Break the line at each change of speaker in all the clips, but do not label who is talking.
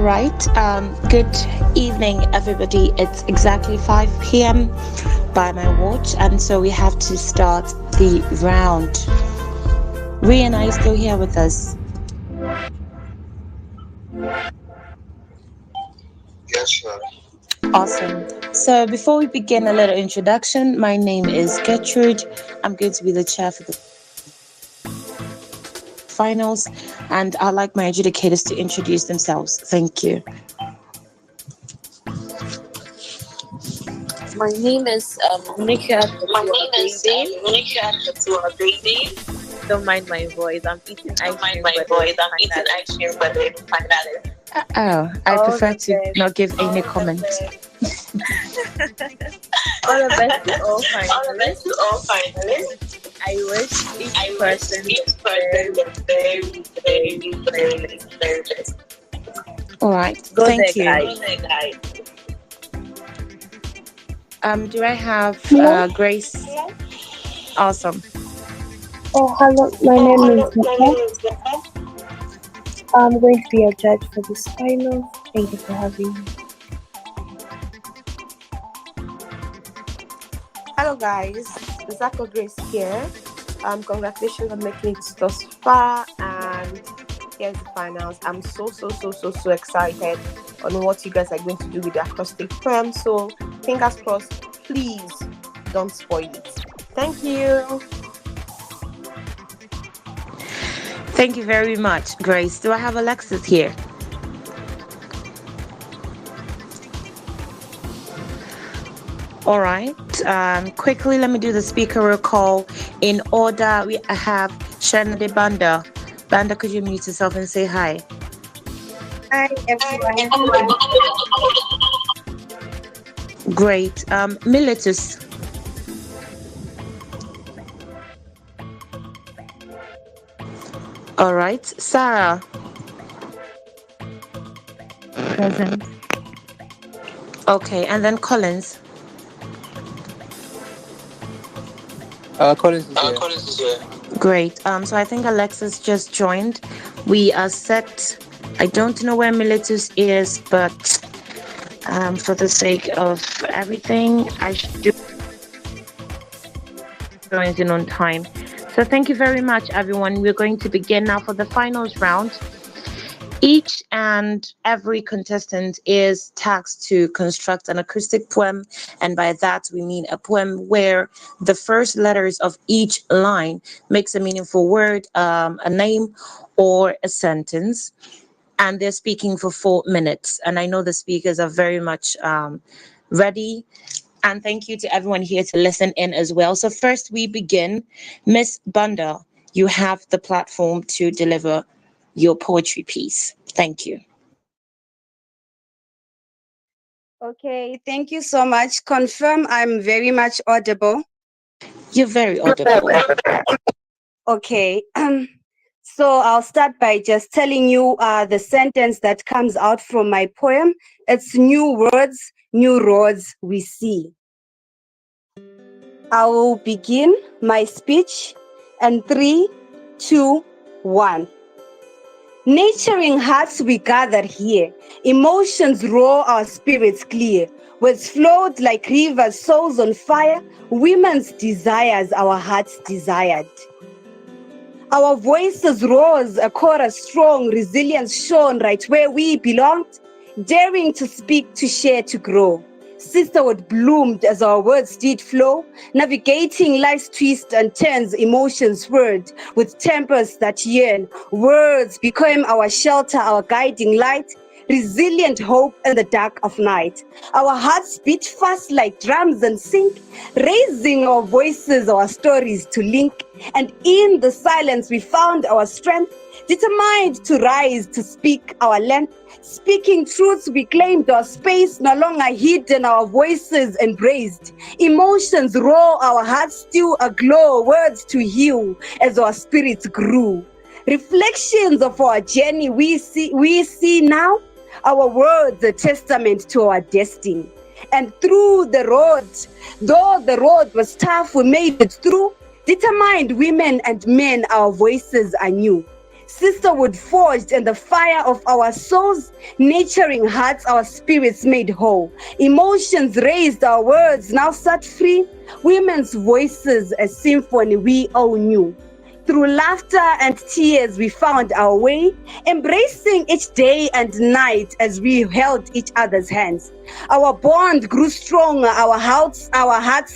All right. Good evening, everybody. It's exactly 5 p.m. by my watch, and so we have to start the round. Rhea, are you still here with us?
Yes, sir.
Awesome. So before we begin, a little introduction. My name is Gertrude. I'm going to be the chair for the finals, and I'd like my adjudicators to introduce themselves. Thank you.
My name is Nika
My
Tatua
name is
Baby.
Monica Tatua Baby.
Don't mind my voice. I'm eating ice
Don't mind
cream,
my
but
voice. I'm eating
finally.
ice cream, but it's finally.
Oh, I
All
prefer
the
to
best.
not give any comment.
All the best to all
All the best
finalists.
to all finalists.
I wish each
I wish
person the
each person
very,
the very,
very,
very,
very
very,
best.
very best.
All right.
Go there,
Thank you.
guys.
Okay, guys.
Do I have
Hello.
Grace? Awesome.
Oh, hello. My
Oh,
name is
hello. My
Nika.
name is Becca.
I'm going to be a judge for this final. Thank you for having me.
Hello guys, Zako Grace here. Congratulations on making it thus far, and here's the finals. I'm so excited on what you guys are going to do with the acrostic poem. So fingers crossed, please don't spoil it. Thank you.
Thank you very much, Grace. Do I have Alexis here? All right. Quickly, let me do the speaker roll call in order. We have Shanade Banda. Banda, could you mute yourself and say hi?
Hi, everyone.
Great. Militus. All right. Sarah.
Present.
Okay. And then Collins.
Collins is here.
Collins is here.
Great. So I think Alexis just joined. We are set. I don't know where Militus is, but for the sake of everything, I should do join in on time. So thank you very much, everyone. We're going to begin now for the finals round. Each and every contestant is tasked to construct an acoustic poem, and by that we mean a poem where the first letters of each line makes a meaningful word, a name, or a sentence. And they're speaking for 4 minutes. And I know the speakers are very much ready. And thank you to everyone here to listen in as well. So first we begin. Miss Banda, you have the platform to deliver your poetry piece. Thank you.
Okay, thank you so much. Confirm I'm very much audible.
You're very audible.
Okay, so I'll start by just telling you the sentence that comes out from my poem. It's new words, new roads we see. I will begin my speech in 3, 2, 1. Nurturing hearts we gather here, emotions roar, our spirits clear. Words flowed like rivers, souls on fire, women's desires, our hearts desired. Our voices rose, a chorus strong, resilience shone right where we belonged, daring to speak, to share, to grow. Sisterhood bloomed as our words did flow, navigating life's twists and turns, emotions swirled with tempers that yearn. Words became our shelter, our guiding light, resilient hope in the dark of night. Our hearts beat fast like drums and sync, raising our voices, our stories to link. And in the silence we found our strength, determined to rise, to speak our length. Speaking truths, we claimed our space, no longer hidden, our voices embraced. Emotions roar, our hearts still aglow, words to heal as our spirits grew. Reflections of our journey we see now, our words a testament to our destiny. And through the road, though the road was tough, we made it through. Determined women and men, our voices are new. sisterhood forged in the fire of our souls, nurturing hearts, our spirits made whole, emotions raised, our words now set free, women's voices a symphony we all knew. Through laughter and tears, we found our way, embracing each day and night as we held each other's hands. Our bond grew stronger, our hearts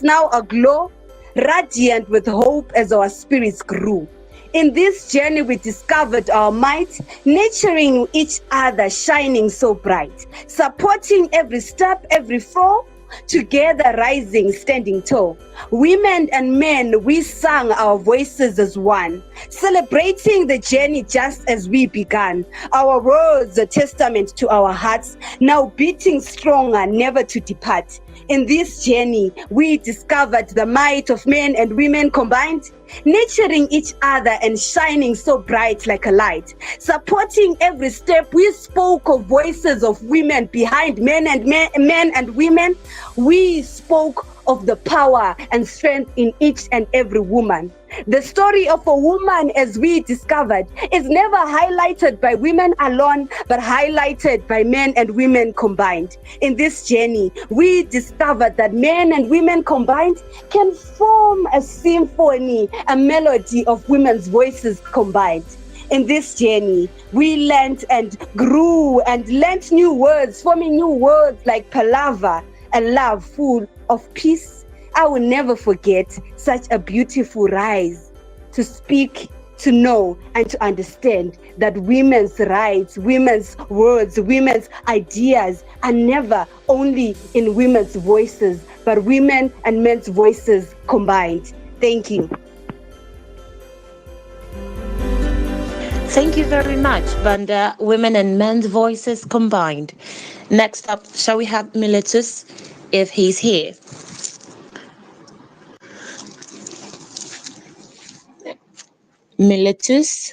now aglow, radiant with hope as our spirits grew. In this journey, we discovered our might, nurturing each other, shining so bright, supporting every step, every fall, together rising, standing tall. Women and men, we sang our voices as one, celebrating the journey just as we began. Our words a testament to our hearts, now beating stronger, never to depart. In this journey, we discovered the might of men and women combined, nurturing each other and shining so bright like a light. Supporting every step, we spoke of voices of women behind men and women. We spoke of the power and strength in each and every woman. The story of a woman, as we discovered, is never highlighted by women alone, but highlighted by men and women combined. In this journey, we discovered that men and women combined can form a symphony, a melody of women's voices combined. In this journey, we learned and grew and learned new words, forming new words like palaver, a love full of peace. I will never forget such a beautiful rise to speak, to know, and to understand that women's rights, women's words, women's ideas are never only in women's voices, but women and men's voices combined. Thank you.
Thank you very much, Banda. Women and men's voices combined. Next up, shall we have Miletus, if he's here? Miletus.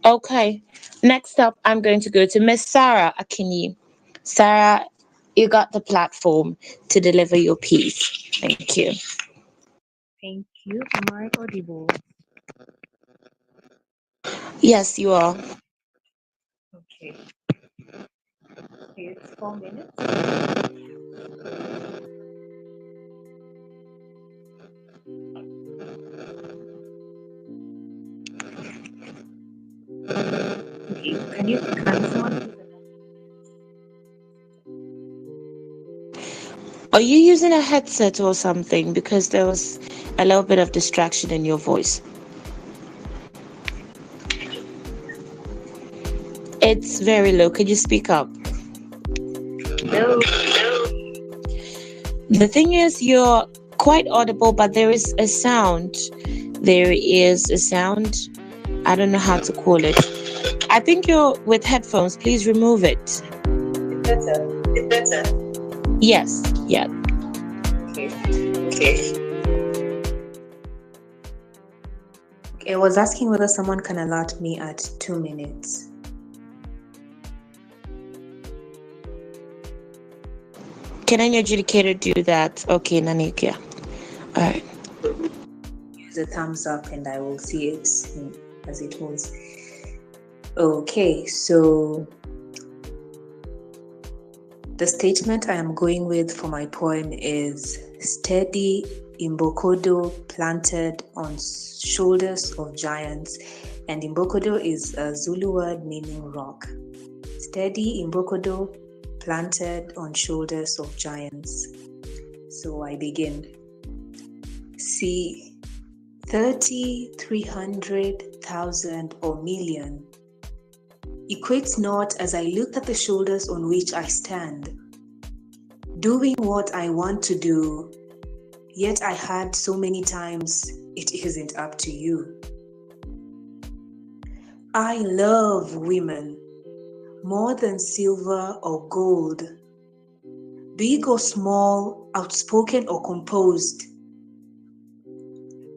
Okay. Next up, I'm going to go to Miss Sarah Akinyi. Sarah, you got the platform to deliver your piece. Thank you.
Thank you. Am I audible?
Yes, you are.
Okay. It's 4 minutes. Okay, can someone
Are you using a headset or something? Because there was a little bit of distraction in your voice. It's very low. Could you speak up?
No.
The thing is, you're quite audible, but there is a sound. There is a sound. I don't know how to call it. I think you're with headphones. Please remove it.
It's better.
Yes. Yeah.
Okay.
Okay, I was asking whether someone can alert me at 2 minutes.
Can any adjudicator do that? Okay, Nanikia. All right.
Use a thumbs up and I will see it as it moves. Okay, so the statement I am going with for my poem is steady Imbokodo planted on shoulders of giants. And Imbokodo is a Zulu word meaning rock. Steady Imbokodo planted on shoulders of giants. So I begin. See, 30, 300,000 or million equates not as I look at the shoulders on which I stand, doing what I want to do, yet I heard so many times, it isn't up to you. I love women more than silver or gold, big or small, outspoken or composed.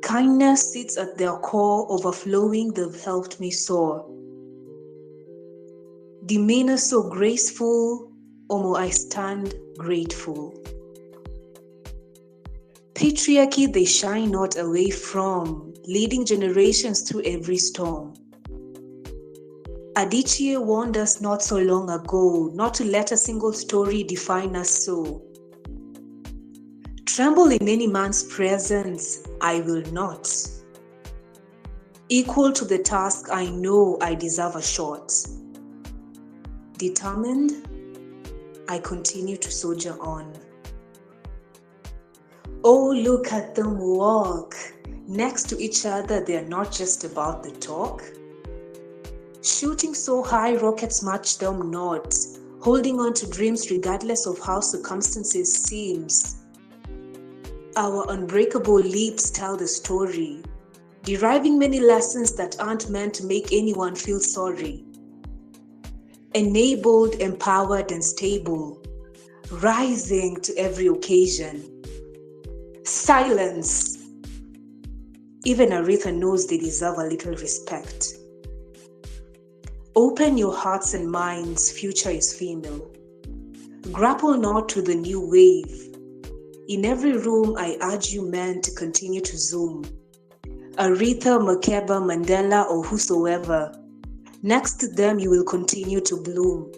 Kindness sits at their core, overflowing, they've helped me soar. Demeanor so graceful, Omo, I stand grateful. Patriarchy they shy not away from, leading generations through every storm. Adichie warned us not so long ago not to let a single story define us so. Tremble in any man's presence, I will not. Equal to the task, I know I deserve a shot. Determined, I continue to soldier on. Oh, look at them walk. Next to each other, they're not just about the talk. Shooting so high, rockets match them not. Holding on to dreams regardless of how circumstances seems. Our unbreakable leaps tell the story, deriving many lessons that aren't meant to make anyone feel sorry. Enabled, empowered, and stable, rising to every occasion. Silence. Even Aretha knows they deserve a little respect. Open your hearts and minds, future is female. Grapple not with the new wave. In every room, I urge you men to continue to zoom. Aretha, Makeba, Mandela, or whosoever. Next to them, you will continue to bloom.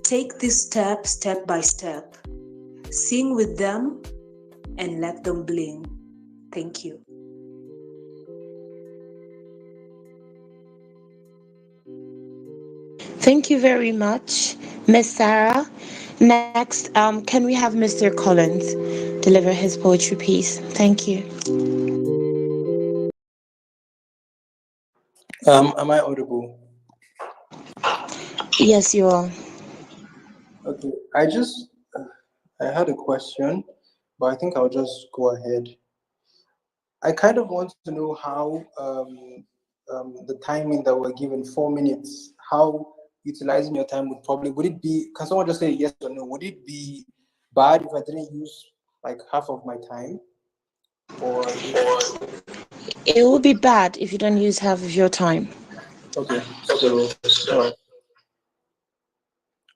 Take this step, step by step. Sing with them and let them bling. Thank you.
Thank you very much, Miss Sarah. Next, can we have Mr. Collins deliver his poetry piece? Thank you.
Am I audible?
Yes, you are.
Okay. I had a question, but I think I'll just go ahead. I kind of want to know how the timing that we're given, 4 minutes, how utilizing your time would it be, can someone just say yes or no? Would it be bad if I didn't use like half of my time? Or
It will be bad if you don't use half of your time.
okay, so all right.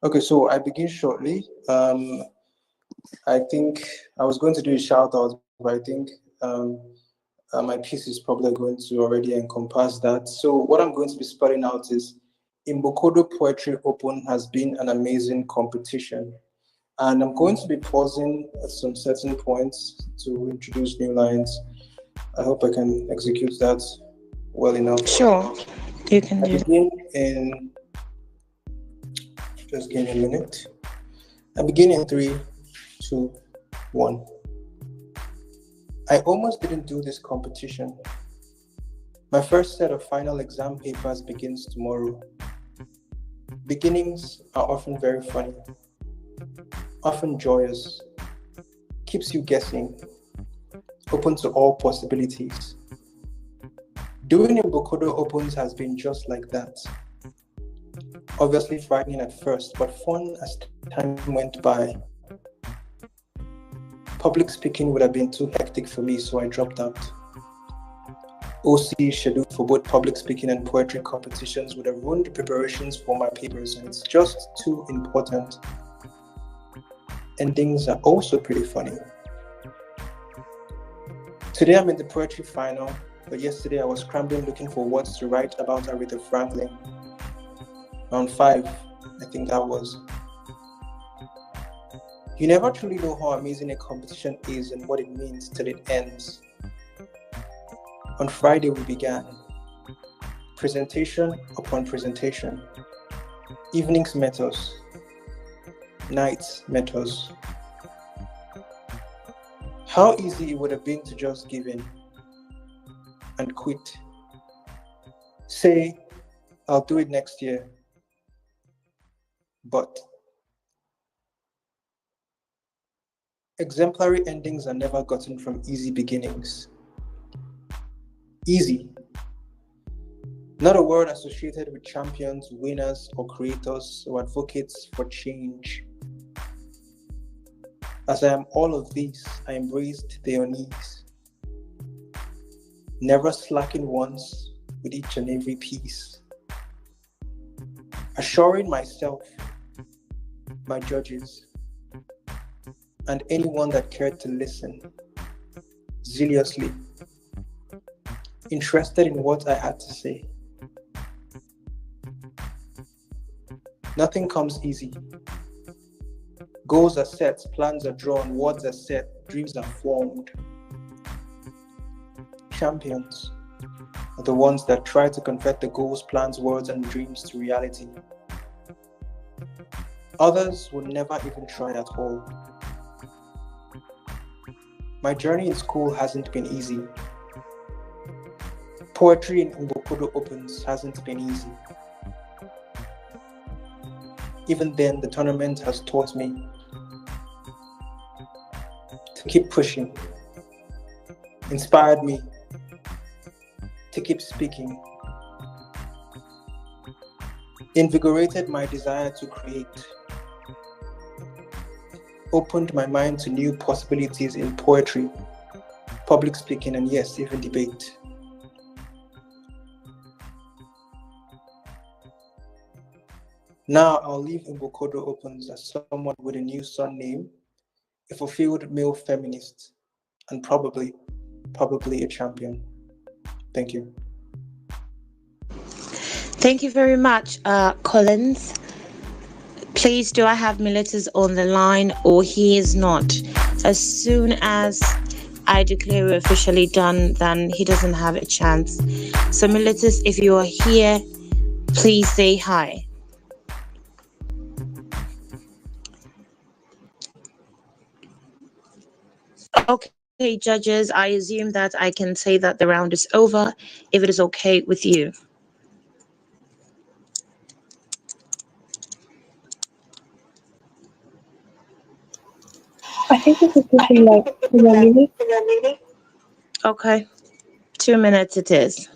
Okay, so I begin shortly. I think I was going to do a shout out, but I think my piece is probably going to already encompass that. So what I'm going to be spelling out is Imbokodo Poetry Open has been an amazing competition. And I'm going to be pausing at some certain points to introduce new lines. I hope I can execute that well enough.
Sure, you can
I
do that.
begin in, just give me a minute. I begin in 3, 2, 1. I almost didn't do this competition. My first set of final exam papers begins tomorrow. Beginnings are often very funny, often joyous, keeps you guessing, open to all possibilities. Doing Imbokodo Opens has been just like that. Obviously frightening at first, but fun as time went by. Public speaking would have been too hectic for me, so I dropped out. OC scheduled for both public speaking and poetry competitions would have ruined the preparations for my papers, and it's just too important. Endings are also pretty funny. Today I'm in the poetry final, but yesterday I was scrambling looking for words to write about Aretha Franklin. Round 5, I think that was. You never truly know how amazing a competition is and what it means till it ends. On Friday we began. Presentation upon presentation. Evenings met us. Nights met us. How easy it would have been to just give in and quit. Say, I'll do it next year. But exemplary endings are never gotten from easy beginnings. Easy. Not a word associated with champions, winners, or creators or advocates for change. As I am all of these, I embraced their needs. Never slacking once with each and every piece. Assuring myself, my judges, and anyone that cared to listen, zealously, interested in what I had to say. Nothing comes easy. Goals are set, plans are drawn, words are said, dreams are formed. Champions are the ones that try to convert the goals, plans, words, and dreams to reality. Others will never even try at all. My journey in school hasn't been easy. Poetry in Imbokodo Opens hasn't been easy. Even then, the tournament has taught me to keep pushing, inspired me to keep speaking, invigorated my desire to create, opened my mind to new possibilities in poetry, public speaking, and yes, even debate. Now I'll leave Imbokodo Opens as someone with a new son name, a fulfilled male feminist, and probably a champion. Thank you.
Thank you very much, Collins. Please, do I have Miletus on the line or he is not? As soon as I declare we're officially done, then he doesn't have a chance. So Miletus, if you are here, please say hi. Okay, judges, I assume that I can say that the round is over, if it is okay with you.
I think this is looking like 2 minutes.
Okay, 2 minutes it is.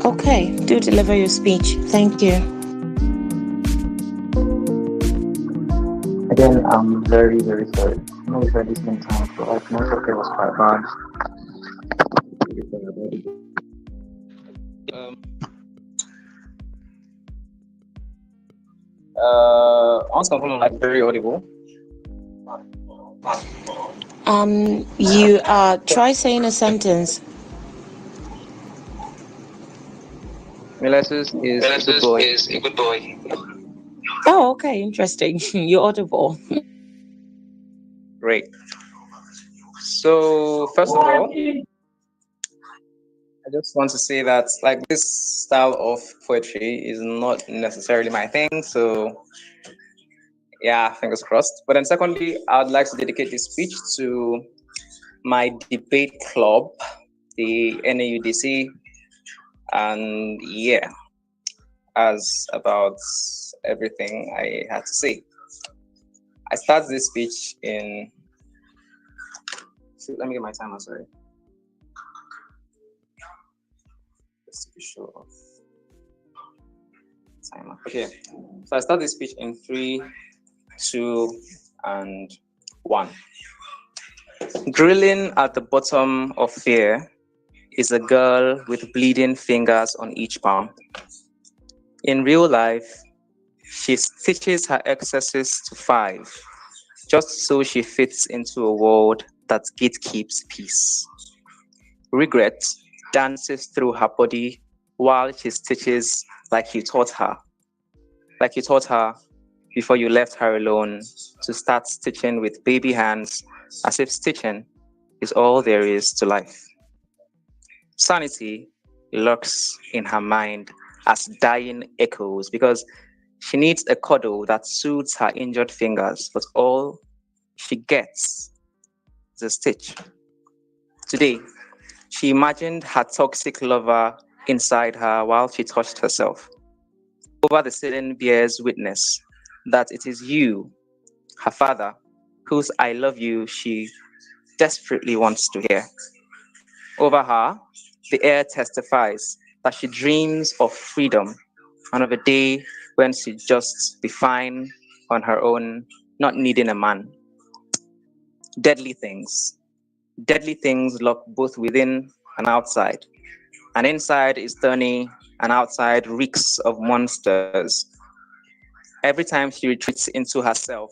Okay, do deliver your speech. Thank you.
Again, I'm very, very sorry. I know it's already spent time, but like most of it was quite bad. I want to confirm I'm like very audible.
You try saying a sentence.
Miletus is a good boy.
Oh, okay, interesting. You're audible.
Great. So first of all, I just want to say that like this style of poetry is not necessarily my thing. So yeah, fingers crossed. But then secondly, I would like to dedicate this speech to my debate club, the NAUDC, and yeah, as about everything I had to say. I started this speech in. Let me get my timer. Sorry. Just to be sure. Timer. Okay. So I start this speech in 3, 2, and 1. Drilling at the bottom of fear is a girl with bleeding fingers on each palm. In real life, she stitches her excesses to 5, just so she fits into a world that gatekeeps peace. Regret dances through her body while she stitches like you taught her before you left her alone to start stitching with baby hands, as if stitching is all there is to life. Sanity lurks in her mind as dying echoes because she needs a cuddle that soothes her injured fingers, but all she gets is a stitch. Today, she imagined her toxic lover inside her while she touched herself. Over the ceiling bears witness that it is you, her father, whose I love you she desperately wants to hear. Over her, the air testifies that she dreams of freedom and of a day when she just be fine on her own, not needing a man. Deadly things. Deadly things lurk both within and outside. And inside is thorny, and outside reeks of monsters. Every time she retreats into herself,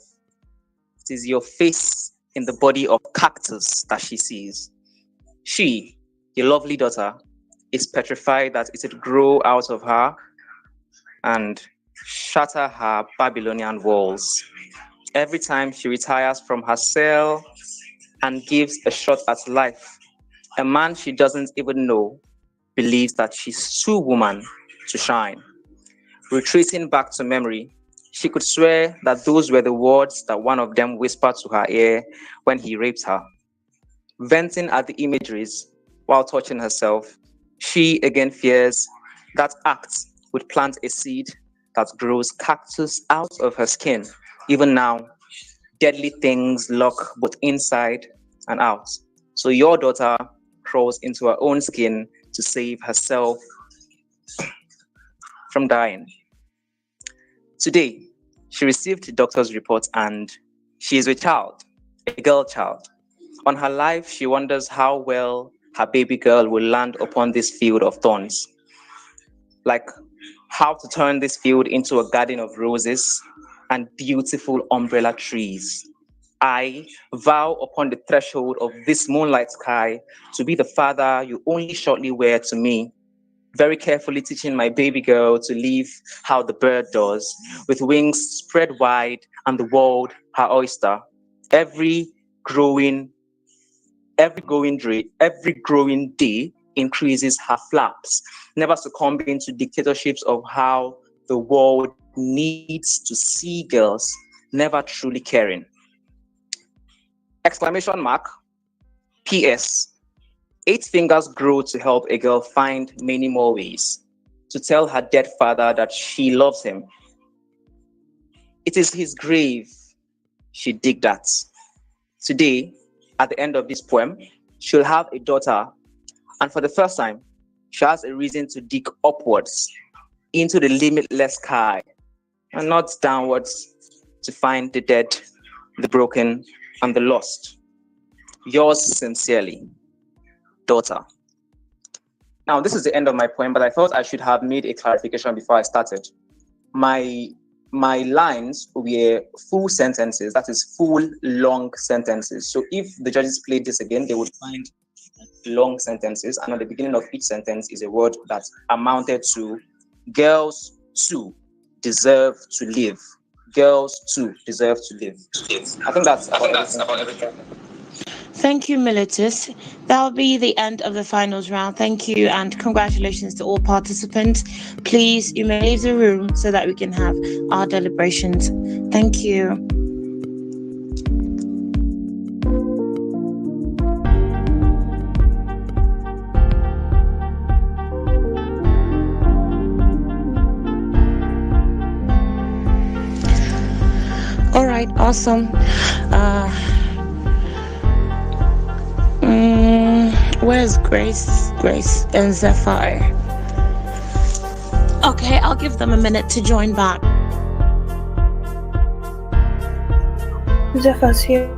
it is your face in the body of cactus that she sees. She, your lovely daughter, is petrified that it would grow out of her and shatter her Babylonian walls. Every time she retires from her cell and gives a shot at life, a man she doesn't even know believes that she's too woman to shine. Retreating back to memory, she could swear that those were the words that one of them whispered to her ear when he raped her. Venting at the imageries while touching herself, she again fears that act would plant a seed that grows cactus out of her skin. Even now, deadly things lurk both inside and out. So your daughter crawls into her own skin to save herself from dying. Today, she received the doctor's report and she is a child, a girl child. On her life, she wonders how well her baby girl will land upon this field of thorns. Like how to turn this field into a garden of roses and beautiful umbrella trees. I vow upon the threshold of this moonlight sky to be the father you only shortly were to me, very carefully teaching my baby girl to live how the bird does, with wings spread wide and the world her oyster. Every growing every growing day increases her flaps, never succumbing to dictatorships of how the world needs to see girls, never truly caring. Exclamation mark. PS. 8 fingers grow to help a girl find many more ways to tell her dead father that she loves him. It is his grave she digged at. Today, at the end of this poem, she'll have a daughter, and for the first time, she has a reason to dig upwards into the limitless sky and not downwards to find the dead, the broken, and the lost. Yours sincerely, daughter. Now, this is the end of my poem, but I thought I should have made a clarification before I started. My lines were full sentences, that is full long sentences. So if the judges played this again, they would find long sentences, and at the beginning of each sentence is a word that amounted to girls too deserve to live. Girls too deserve to live. I think that's about everything.
Thank you, Militus. That'll be the end of the finals round. Thank you and congratulations to all participants. Please, you may leave the room so that we can have our deliberations. Thank you. All right, awesome. Where's Grace? Grace and Zephyr. Okay, I'll give them a minute to join back.
Zephyr's here.